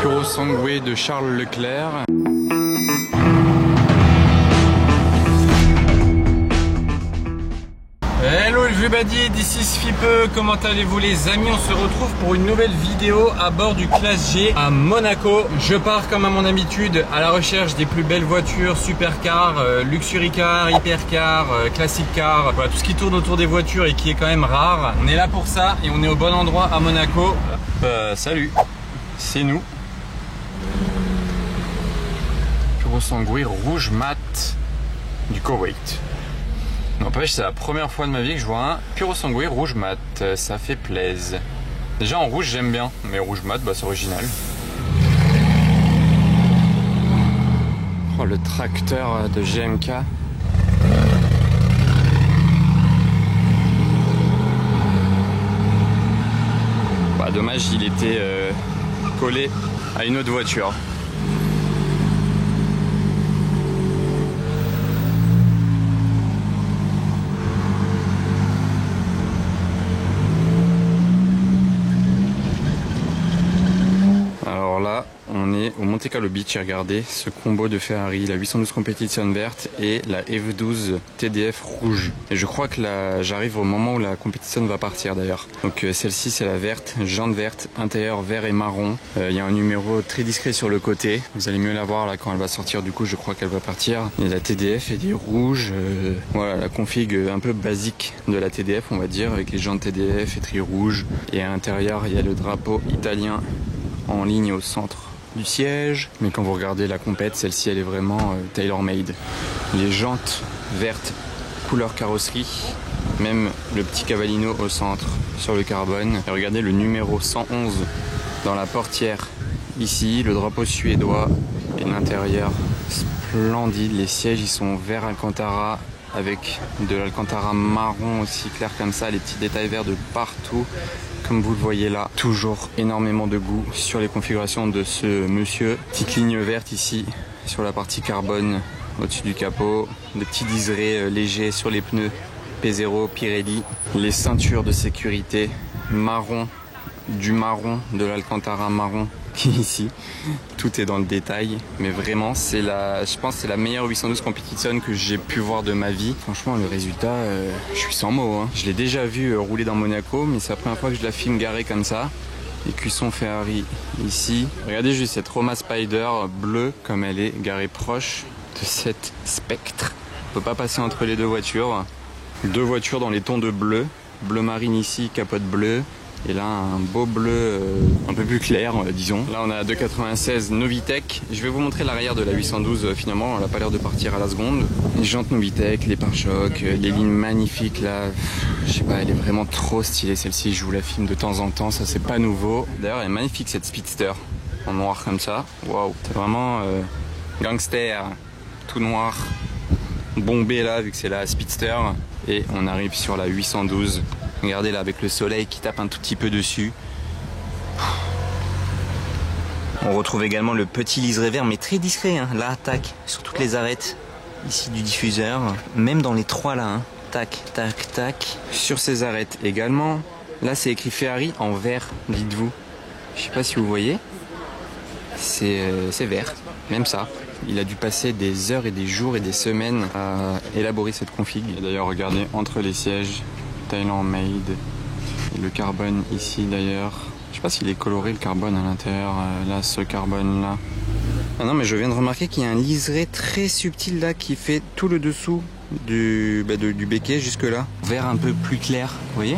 Puro Sangue de Charles Leclerc. Hello everybody, this is Fipe, comment allez-vous les amis? On se retrouve pour une nouvelle vidéo à bord du Classe G à Monaco. Je pars comme à mon habitude à la recherche des plus belles voitures, supercars, luxury car, hypercar, classic car, voilà, tout ce qui tourne autour des voitures et qui est quand même rare. On est là pour ça et on est au bon endroit à Monaco. Salut, c'est nous. Puro Sangue rouge mat du Koweït. N'empêche, c'est la première fois de ma vie que je vois un Puro Sangue rouge mat, ça fait plaisir. Déjà en rouge j'aime bien, mais rouge mat, bah c'est original. Oh, le tracteur de GMK. Bah dommage, il était collé à une autre voiture. Alors là, on est au Monte Carlo Beach et regardez ce combo de Ferrari, la 812 Competition verte et la F12 TDF rouge. Et je crois que là, j'arrive au moment où la compétition va partir d'ailleurs. Donc celle-ci c'est la verte, jante verte, intérieur vert et marron. Il y a un numéro très discret sur le côté. Vous allez mieux la voir là quand elle va sortir, du coup je crois qu'elle va partir. Et la TDF est des rouges. Voilà la config un peu basique de la TDF on va dire, avec les jantes TDF et tri rouge. Et à l'intérieur il y a le drapeau italien en ligne au centre du siège, mais quand vous regardez la compète, celle-ci elle est vraiment tailor-made. Les jantes vertes couleur carrosserie, même le petit cavallino au centre sur le carbone. Et regardez le numéro 111 dans la portière ici, le drapeau suédois et l'intérieur splendide. Les sièges ils sont vert Alcantara avec de l'Alcantara marron aussi clair comme ça, les petits détails verts de partout. Comme vous le voyez là, toujours énormément de goût sur les configurations de ce monsieur. Petite ligne verte ici sur la partie carbone au-dessus du capot. Des petits liserés légers sur les pneus P0 Pirelli. Les ceintures de sécurité marron, du marron, de l'Alcantara marron qui est ici. Tout est dans le détail, mais vraiment c'est je pense que c'est la meilleure 812 Competition que j'ai pu voir de ma vie. Franchement le résultat, je suis sans mots hein. Je l'ai déjà vu rouler dans Monaco, mais c'est la première fois que je la filme garée comme ça. Les cuissons Ferrari ici. Regardez juste cette Roma Spider bleue comme elle est garée proche de cette Spectre. On peut pas passer entre les deux voitures. Deux voitures dans les tons de bleu. Bleu marine ici, capote bleue. Et là un beau bleu un peu plus clair disons. Là on a 296 Novitec. Je vais vous montrer l'arrière de la 812 finalement. Elle n'a pas l'air de partir à la seconde. Les jantes Novitec, les pare-chocs, les lignes magnifiques là. Je sais pas, elle est vraiment trop stylée celle-ci. Je vous la filme de temps en temps, ça c'est pas nouveau. D'ailleurs elle est magnifique cette Speedster en noir comme ça. Waouh, c'est vraiment gangster, tout noir, bombé là vu que c'est la Speedster. Et on arrive sur la 812. Regardez là avec le soleil qui tape un tout petit peu dessus. On retrouve également le petit liseré vert mais très discret hein. Là tac sur toutes les arêtes ici du diffuseur. Même dans les trois là hein. Tac tac tac. Sur ces arêtes également. Là c'est écrit Ferrari en vert, dites-vous. Je sais pas si vous voyez. C'est vert. Même ça. Il a dû passer des heures et des jours et des semaines à élaborer cette config. Et d'ailleurs regardez entre les sièges. Tailor made et le carbone ici d'ailleurs. Je sais pas s'il est coloré le carbone à l'intérieur. Là ce carbone là. Ah non mais je viens de remarquer qu'il y a un liseré très subtil là qui fait tout le dessous du béquet jusque là. Vert un peu plus clair, vous voyez.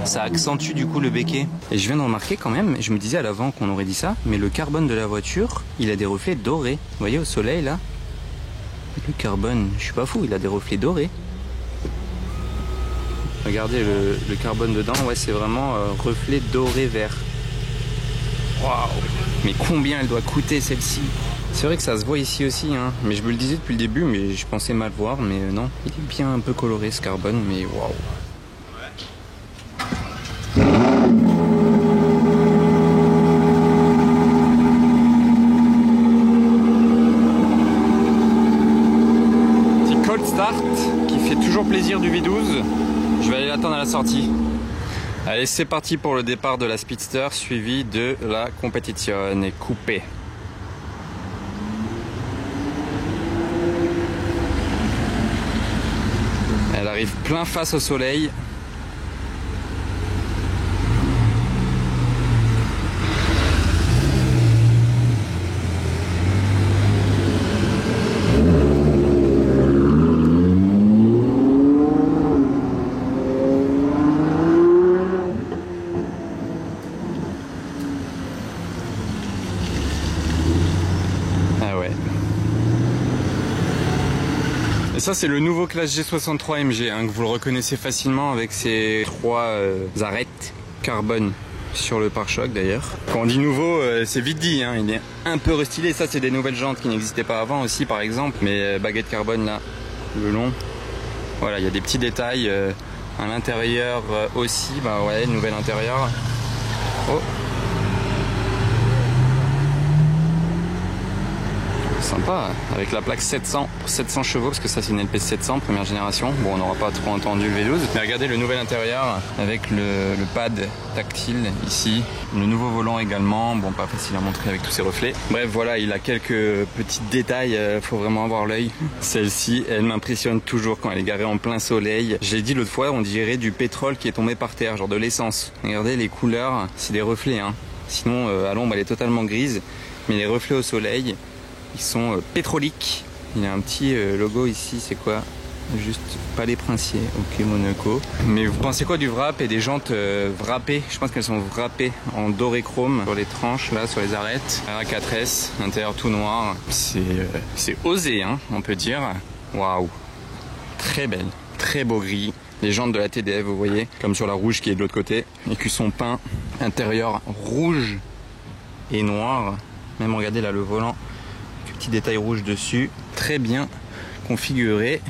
Ça accentue du coup le béquet. Et je viens de remarquer quand même, je me disais à l'avant qu'on aurait dit ça, mais le carbone de la voiture, il a des reflets dorés. Vous voyez au soleil là. Le carbone, je suis pas fou, il a des reflets dorés. Regardez le carbone dedans, ouais c'est vraiment reflet doré vert. Waouh! Mais combien elle doit coûter celle-ci? C'est vrai que ça se voit ici aussi, hein. Mais je me le disais depuis le début, mais je pensais mal voir, mais non. Il est bien un peu coloré ce carbone, mais waouh! Petit cold start qui fait toujours plaisir du V12. Je vais aller l'attendre à la sortie. Allez, c'est parti pour le départ de la Speedster suivi de la Competizione Coupé. Elle arrive plein face au soleil. Ça c'est le nouveau Classe G63 MG hein, que vous le reconnaissez facilement avec ces trois arêtes carbone sur le pare-choc d'ailleurs. Quand on dit nouveau, c'est vite dit, hein, il est un peu restylé. Ça c'est des nouvelles jantes qui n'existaient pas avant aussi par exemple. Mais baguette carbone là, le long. Voilà, il y a des petits détails à l'intérieur aussi. Bah ouais, nouvel intérieur. Oh. Sympa, avec la plaque 700 pour 700 chevaux parce que ça c'est une LP 700 première génération. Bon, on n'aura pas trop entendu le V12, mais regardez le nouvel intérieur avec le pad tactile ici, le nouveau volant également. Bon, pas facile à montrer avec tous ces reflets. Bref, voilà, il a quelques petits détails, faut vraiment avoir l'œil. Celle-ci, elle m'impressionne toujours quand elle est garée en plein soleil. J'ai dit l'autre fois, on dirait du pétrole qui est tombé par terre, genre de l'essence. Regardez les couleurs, c'est des reflets, hein. Sinon à l'ombre elle est totalement grise, mais les reflets au soleil ils sont pétroliques. Il y a un petit logo ici, c'est quoi? Juste pas les princiers, ok, Monaco. Mais vous pensez quoi du wrap et des jantes wrappées? Je pense qu'elles sont wrappées en doré chrome sur les tranches, là, sur les arêtes. RA4S, l'intérieur tout noir. C'est osé, hein, on peut dire. Waouh, très belle, très beau gris. Les jantes de la TDF, vous voyez, comme sur la rouge qui est de l'autre côté. Écusson peint, intérieur rouge et noir. Même regardez là le volant. Petit détail rouge dessus, très bien configuré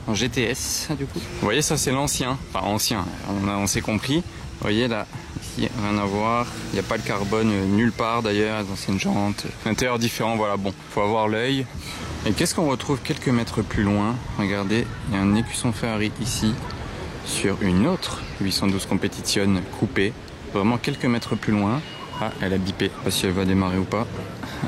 en GTS du coup. Vous voyez, ça c'est l'ancien, enfin ancien, on s'est compris. Vous voyez là, ici rien à voir, il n'y a pas le carbone nulle part d'ailleurs, les anciennes jantes, l'intérieur différent, voilà, bon, faut avoir l'œil. Et qu'est-ce qu'on retrouve quelques mètres plus loin? Regardez, il y a un écusson Ferrari ici sur une autre 812 Competizione coupée, vraiment quelques mètres plus loin. Ah, elle a bipé, je sais pas si elle va démarrer ou pas.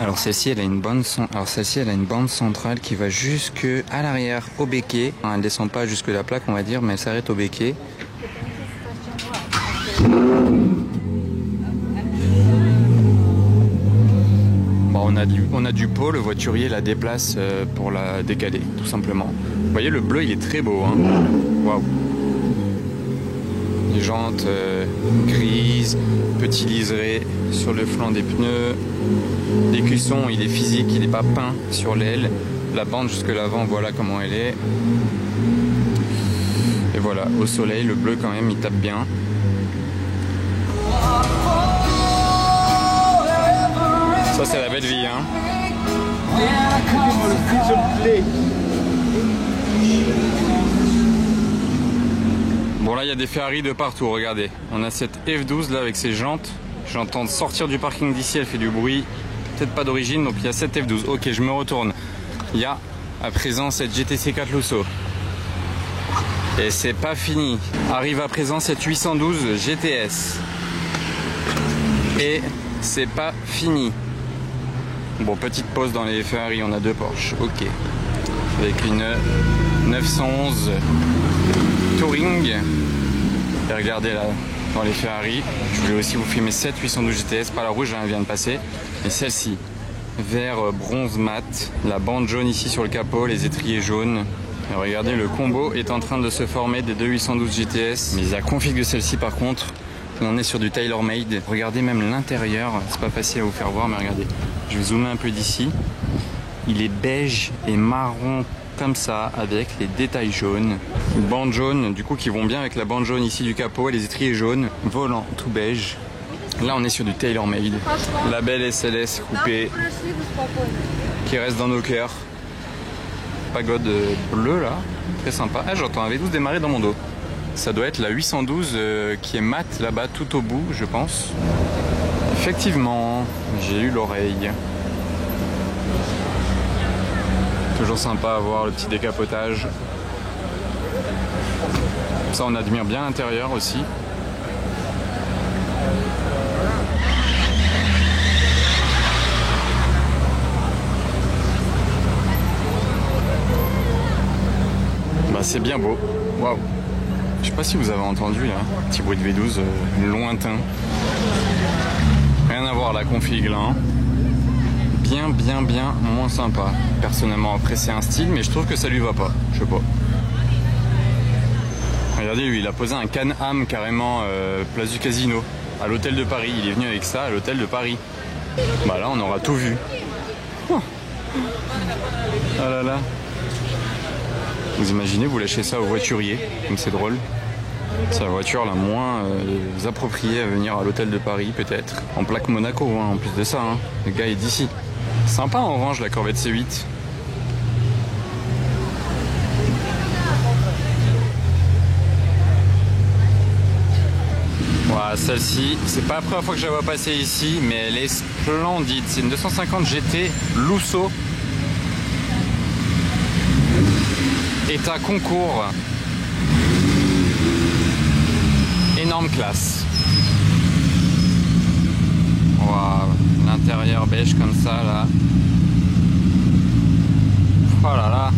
Alors celle-ci elle a une bande centrale qui va jusque à l'arrière au béquet. Enfin, elle descend pas jusque la plaque on va dire, mais elle s'arrête au béquet. Bon, on a du pot, le voiturier la déplace pour la décaler tout simplement. Vous voyez le bleu il est très beau, hein. Waouh. Les jantes grises, petit liseré sur le flanc des pneus. L'écusson il est physique, il n'est pas peint sur l'aile. La bande jusque l'avant, voilà comment elle est. Et voilà, au soleil, le bleu quand même il tape bien. Ça c'est la belle vie, hein. Bon là il y a des Ferrari de partout, regardez. On a cette F12 là avec ses jantes. J'entends sortir du parking d'ici, elle fait du bruit. Peut-être pas d'origine, donc il y a cette F12. Ok, je me retourne. Il y a à présent cette GTC 4 Lusso. Et c'est pas fini. Arrive à présent cette 812 GTS. Et c'est pas fini. Bon, petite pause dans les Ferrari, on a deux Porsche. Ok. Avec une 911 Touring. Et regardez là, dans les Ferrari, je voulais aussi vous filmer cette 812 GTS, pas la rouge, elle vient de passer, mais celle-ci, vert bronze mat, la bande jaune ici sur le capot, les étriers jaunes. Et regardez, le combo est en train de se former des deux 812 GTS, mais la config de celle-ci par contre, on est sur du tailor-made. Regardez même l'intérieur, c'est pas facile à vous faire voir, mais regardez, je vais zoomer un peu d'ici. Il est beige et marron comme ça, avec les détails jaunes. Une bande jaune, du coup, qui vont bien avec la bande jaune ici du capot et les étriers jaunes. Volant tout beige. Là, on est sur du tailor-made. La belle SLS coupée qui reste dans nos cœurs. Pagode bleue là, très sympa. Ah, j'entends un V12 démarrer dans mon dos. Ça doit être la 812 qui est mat là-bas tout au bout, je pense. Effectivement, j'ai eu l'oreille. Toujours sympa à voir le petit décapotage. Ça, on admire bien l'intérieur aussi. Bah, c'est bien beau. Waouh. Je sais pas si vous avez entendu là, petit bruit de V12 lointain. Rien à voir la config là. Hein. Bien moins sympa. Personnellement, après c'est un style, mais je trouve que ça lui va pas. Je sais pas. Regardez, lui, il a posé un Can-Am carrément place du Casino à l'hôtel de Paris. Il est venu avec ça à l'hôtel de Paris. Bah là, on aura tout vu. Oh, ah là là. Vous imaginez, vous lâchez ça au voiturier, comme c'est drôle. C'est la voiture la moins appropriée à venir à l'hôtel de Paris, peut-être. En plaque Monaco, hein, en plus de ça. Hein. Le gars est d'ici. Sympa en orange, la Corvette C8. Voilà, celle-ci, c'est pas la première fois que je la vois passer ici, mais elle est splendide. C'est une 250 GT Lusso. État concours. Énorme classe. Waouh, l'intérieur beige comme ça là. Oh là là.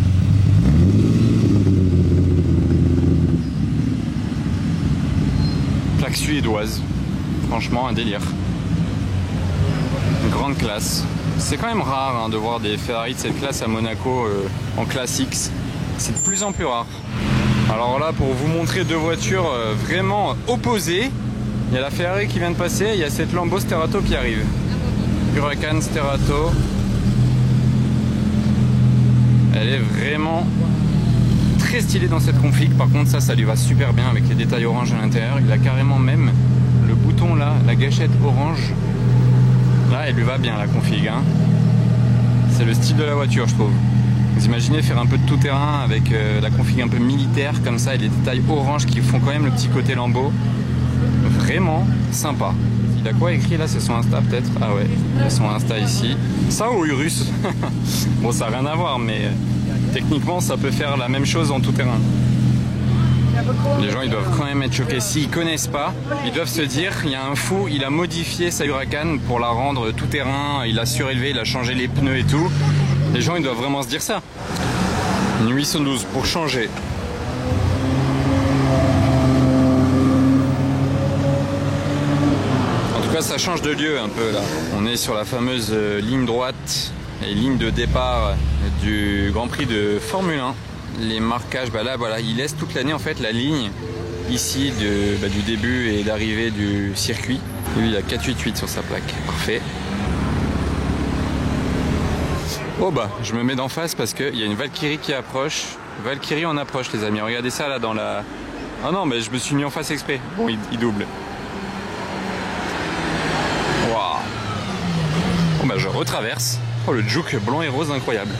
Plaque suédoise. Franchement, un délire. Une grande classe. C'est quand même rare hein, de voir des Ferrari de cette classe à Monaco en classe X. C'est de plus en plus rare. Alors là, pour vous montrer deux voitures vraiment opposées, il y a la Ferrari qui vient de passer, il y a cette Lambo Sterato qui arrive. Huracan Sterato. Elle est vraiment très stylée dans cette config. Par contre, ça lui va super bien avec les détails orange à l'intérieur. Il a carrément même le bouton là, la gâchette orange. Là, elle lui va bien la config. Hein. C'est le style de la voiture, je trouve. Vous imaginez faire un peu de tout-terrain avec la config un peu militaire comme ça et les détails orange qui font quand même le petit côté Lambo. Vraiment sympa. Il a quoi écrit là? C'est son Insta peut-être? Ah ouais, il a son Insta ici. Ça ou Urus? Bon, ça n'a rien à voir, mais techniquement ça peut faire la même chose en tout-terrain. Les gens ils doivent quand même être choqués. S'ils connaissent pas, ils doivent se dire il y a un fou, il a modifié sa Huracan pour la rendre tout-terrain, il a surélevé, il a changé les pneus et tout. Les gens ils doivent vraiment se dire ça. Une 812 pour changer. En tout cas ça change de lieu un peu là. On est sur la fameuse ligne droite et ligne de départ du Grand Prix de Formule 1. Les marquages, bah là voilà, ils laissent toute l'année en fait la ligne ici du début et d'arrivée du circuit. Lui il a 488 sur sa plaque, parfait. Oh bah, je me mets d'en face parce qu'il y a une Valkyrie qui approche. Valkyrie en approche les amis, regardez ça là dans la... Ah non mais je me suis mis en face exprès. Bon il double. Waouh. Bon bah je retraverse. Oh le juke blanc et rose incroyable.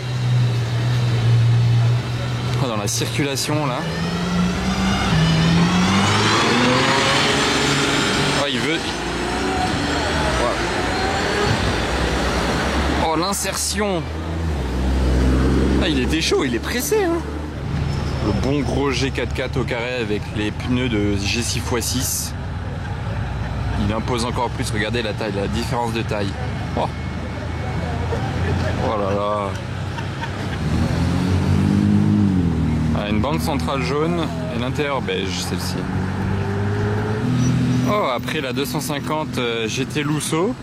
Oh, dans la circulation là. Oh il veut... Oh l'insertion. Ah, il était chaud, il est pressé hein. Le bon gros G4x4 au carré avec les pneus de G6x6. Il impose encore plus, regardez la taille, la différence de taille. Oh, oh là là. Ah, une bande centrale jaune et l'intérieur beige celle-ci. Oh, après la 250 GT Lusso,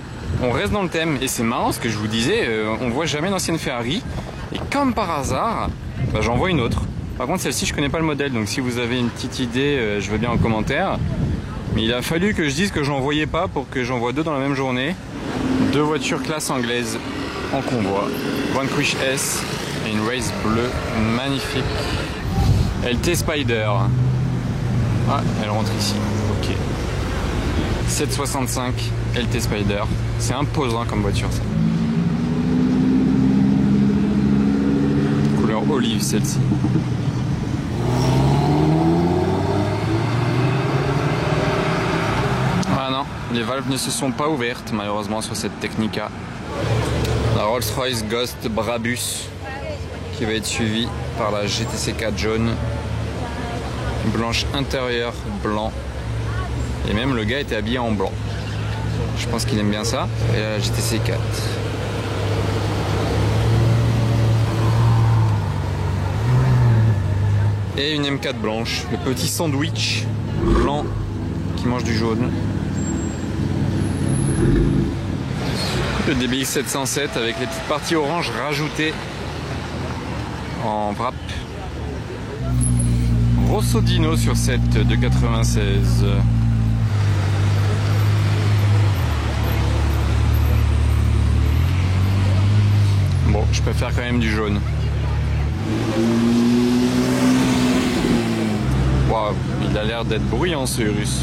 on reste dans le thème. Et c'est marrant ce que je vous disais, on voit jamais d'ancienne Ferrari. Et comme par hasard, bah, j'en vois une autre. Par contre celle-ci je connais pas le modèle, donc si vous avez une petite idée, je veux bien en commentaire. Mais il a fallu que je dise que j'en voyais pas pour que j'en voie deux dans la même journée. Deux voitures classe anglaise en convoi. Vanquish S et une Race bleue magnifique. LT Spider. Ah, elle rentre ici. Ok. 765 LT Spider. C'est imposant comme voiture ça. Couleur olive celle-ci. Ah non, les valves ne se sont pas ouvertes malheureusement sur cette Technica. La Rolls-Royce Ghost Brabus qui va être suivie par la GTC 4 jaune. Blanche intérieure, blanc. Et même le gars était habillé en blanc. Je pense qu'il aime bien ça. Et là, la GTC 4. Et une M4 blanche. Le petit sandwich blanc qui mange du jaune. Le DBX 707 avec les petites parties orange rajoutées en wrap. Rosso Dino sur 7 de 96. Bon, je préfère quand même du jaune. Waouh, il a l'air d'être bruyant ce Urus.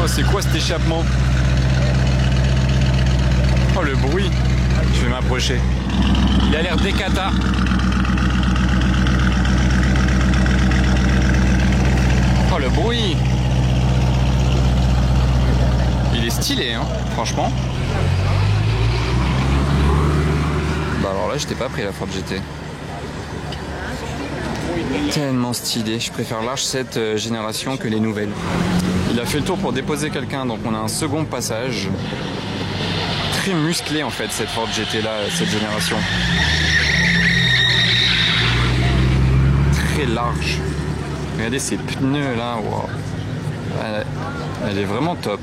Oh, c'est quoi cet échappement? Oh, le bruit. Je vais m'approcher. Il a l'air décata. Oh, le bruit. Il est stylé, hein, franchement. Bah alors là, j'étais pas pris la Ford GT. Tellement stylé. Je préfère l'arche cette génération que les nouvelles. Il a fait le tour pour déposer quelqu'un, donc on a un second passage. Très musclé en fait cette Ford GT là, cette génération. Très large. Regardez ces pneus là, wow. Elle est vraiment top.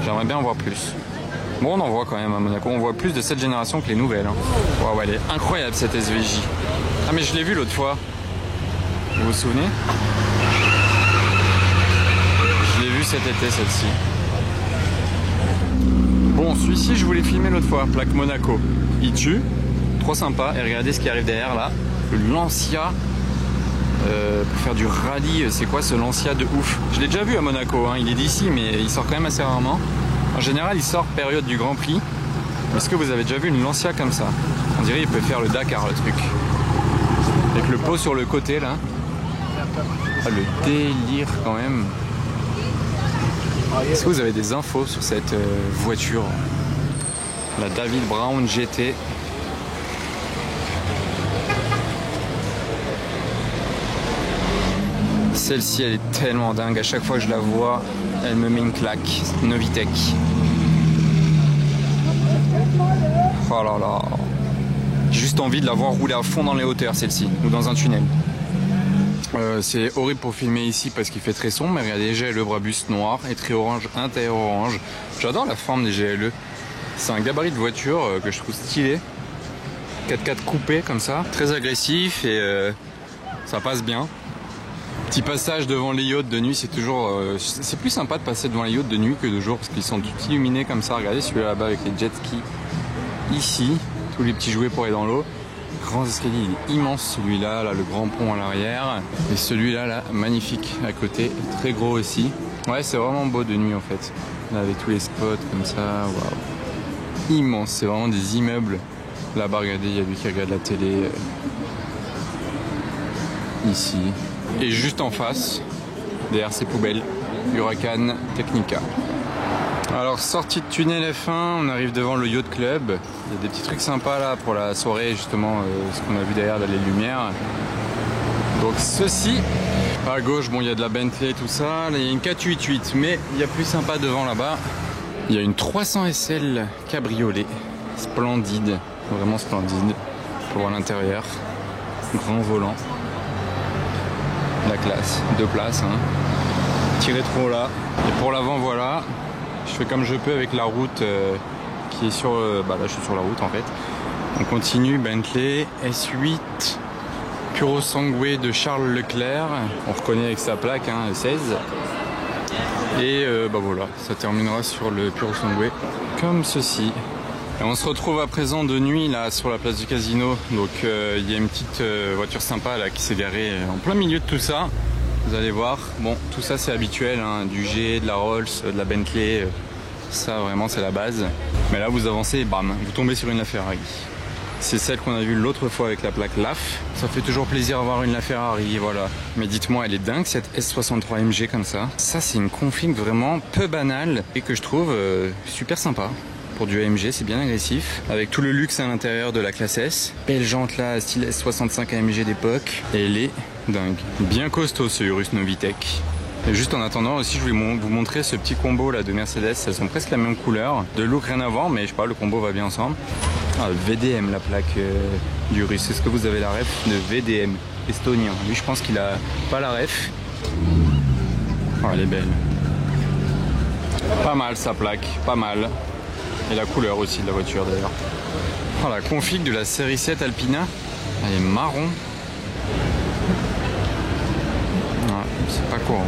J'aimerais bien en voir plus. Bon, on en voit quand même à Monaco, on voit plus de cette génération que les nouvelles. Hein. Wow, elle est incroyable cette SVJ. Ah mais je l'ai vue l'autre fois. Vous vous souvenez? Je l'ai vue cet été celle-ci. Bon, celui-ci je voulais filmer l'autre fois, plaque Monaco. Il tue, trop sympa. Et regardez ce qui arrive derrière là. Le Lancia. Pour faire du rallye, c'est quoi ce Lancia de ouf? Je l'ai déjà vu à Monaco, hein. Il est d'ici mais il sort quand même assez rarement. En général il sort période du Grand Prix. Est-ce que vous avez déjà vu une Lancia comme ça? On dirait il peut faire le Dakar le truc. Avec le pot sur le côté là. Ah, le délire quand même. Est-ce que vous avez des infos sur cette voiture? La David Brown GT. Celle-ci elle est tellement dingue, à chaque fois que je la vois, elle me met une claque. Novitec. Oh là là. J'ai juste envie de la voir rouler à fond dans les hauteurs celle-ci, ou dans un tunnel. C'est horrible pour filmer ici parce qu'il fait très sombre, mais regardez, GLE Brabus noir et très orange, intérieur orange. J'adore la forme des GLE. C'est un gabarit de voiture que je trouve stylé. 4x4 coupé comme ça, très agressif et ça passe bien. Petit passage devant les yachts de nuit, c'est toujours... c'est plus sympa de passer devant les yachts de nuit que de jour parce qu'ils sont tout illuminés comme ça. Regardez celui-là là-bas avec les jet skis. Ici, tous les petits jouets pour aller dans l'eau. Grand escalier, il est immense celui-là, là, le grand pont à l'arrière. Et celui-là, là, magnifique à côté, très gros aussi. Ouais, c'est vraiment beau de nuit en fait. Là, avec tous les spots comme ça, waouh. Immense, c'est vraiment des immeubles. Là-bas, regardez, il y a lui qui regarde la télé. Ici. Et juste en face, derrière ces poubelles, Huracan Technica. Alors sortie de tunnel F1, on arrive devant le Yacht Club. Il y a des petits trucs sympas là pour la soirée justement, ce qu'on a vu derrière là, les lumières. Donc ceci, à gauche bon il y a de la Bentley tout ça, là il y a une 488 mais il y a plus sympa devant là-bas. Il y a une 300 SL cabriolet, splendide, vraiment splendide, pour voir l'intérieur, grand volant, la classe, 2 places, hein. Petit rétro là, et pour l'avant voilà. Je fais comme je peux avec la route qui est sur... bah là je suis sur la route en fait. On continue, Bentley, S8, Puro Sangue de Charles Leclerc. On reconnaît avec sa plaque, hein, 16. Et bah voilà, ça terminera sur le Puro Sangue comme ceci. Et on se retrouve à présent de nuit là sur la place du Casino. Donc il y a une petite voiture sympa là qui s'est garée en plein milieu de tout ça. Vous allez voir, bon, tout ça c'est habituel, hein, du G, de la Rolls, de la Bentley, ça vraiment c'est la base. Mais là vous avancez et bam, vous tombez sur une LaFerrari. C'est celle qu'on a vue l'autre fois avec la plaque LAF. Ça fait toujours plaisir d'avoir une LaFerrari, voilà. Mais dites-moi, elle est dingue cette S63 MG comme ça. Ça c'est une config vraiment peu banale et que je trouve super sympa. pour du AMG, c'est bien agressif. Avec tout le luxe à l'intérieur de la classe S. Belle jante là, style S65 AMG d'époque. Et elle est dingue. Bien costaud ce Urus Novitec. Et juste en attendant aussi, je voulais vous montrer ce petit combo là de Mercedes. Elles sont presque la même couleur. De look rien à voir, mais je sais pas, le combo va bien ensemble. Ah, VDM la plaque du Urus. Est-ce que vous avez la ref de VDM estonien? Lui je pense qu'il a pas la ref. Oh, elle est belle. Pas mal sa plaque, pas mal. Et la couleur aussi de la voiture d'ailleurs. Oh, la config de la série 7 Alpina. Elle est marron. Ouais, c'est pas courant.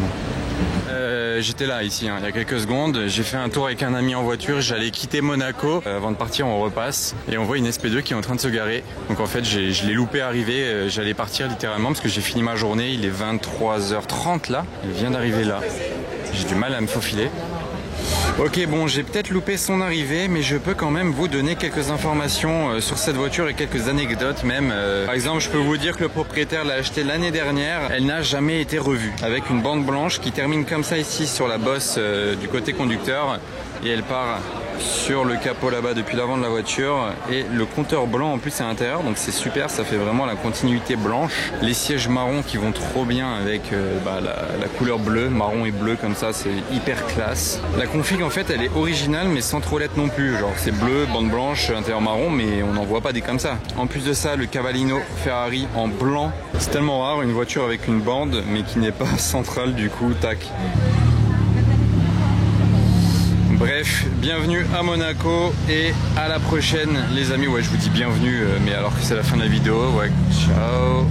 J'étais là ici il y a quelques secondes, j'ai fait un tour avec un ami en voiture, j'allais quitter Monaco, avant de partir on repasse et on voit une SP2 qui est en train de se garer. Donc en fait je l'ai loupé arriver, j'allais partir littéralement parce que j'ai fini ma journée, il est 23h30 là, il vient d'arriver là, j'ai du mal à me faufiler. Ok, bon, j'ai peut-être loupé son arrivée, mais je peux quand même vous donner quelques informations sur cette voiture et quelques anecdotes même. Par exemple, je peux vous dire que le propriétaire l'a achetée l'année dernière. Elle n'a jamais été revue. Avec une bande blanche qui termine comme ça ici sur la bosse du côté conducteur. Et elle part sur le capot là-bas depuis l'avant de la voiture. Et le compteur blanc en plus à l'intérieur, donc c'est super, ça fait vraiment la continuité blanche. Les sièges marrons qui vont trop bien avec la couleur bleue, marron et bleu comme ça, c'est hyper classe. La config en fait elle est originale mais sans trop l'être non plus, genre c'est bleu, bande blanche, intérieur marron, mais on n'en voit pas des comme ça. En plus de ça, le Cavallino Ferrari en blanc, c'est tellement rare une voiture avec une bande mais qui n'est pas centrale du coup, tac. Bref, bienvenue à Monaco et à la prochaine les amis. Ouais, je vous dis bienvenue mais alors que c'est la fin de la vidéo. Ouais, ciao.